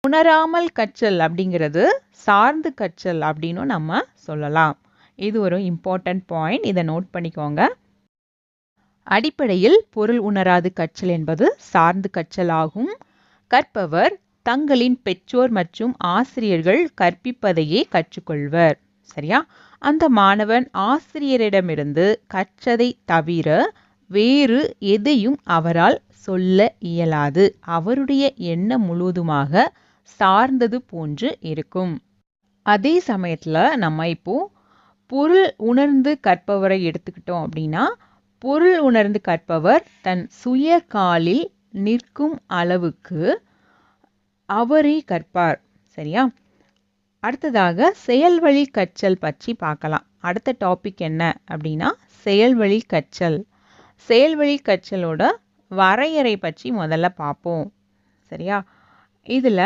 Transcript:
உணராமல் கற்றல் அப்படிங்கிறது சார்ந்து கற்றல் அப்படின்னு நம்ம சொல்லலாம். இது ஒரு இம்பார்ட்டன்ட் பாயிண்ட், இதை நோட் பண்ணிக்கோங்க. அடிப்படையில் பொருள் உணராது கற்றல் என்பது சார்ந்து கற்றல் ஆகும். கற்பவர் தங்களின் பெற்றோர் மற்றும் ஆசிரியர்கள் கற்பிப்பதையே கற்றுக்கொள்வர். சரியா? அந்த மாணவன் ஆசிரியரிடமிருந்து கற்றதை தவிர வேறு எதையும் அவரால் சொல்ல இயலாது. அவருடைய எண்ணம் முழுவதுமாக சார்ந்தது போன்று இருக்கும். அதே சமயத்துல நம்ம இப்போ பொருள் உணர்ந்து கற்பவரை எடுத்துக்கிட்டோம் அப்படின்னா, பொருள் உணர்ந்து கற்பவர் தன் சுய காலில் நிற்கும் அளவுக்கு அவரே கற்பார். சரியா? அடுத்ததாக செயல்வழி கற்றல் பற்றி பார்க்கலாம். அடுத்த டாபிக் என்ன அப்படின்னா செயல்வழி கற்றல். செயல்வழி கற்றலோட வரையறை பற்றி முதல்ல பார்ப்போம். சரியா? இதுல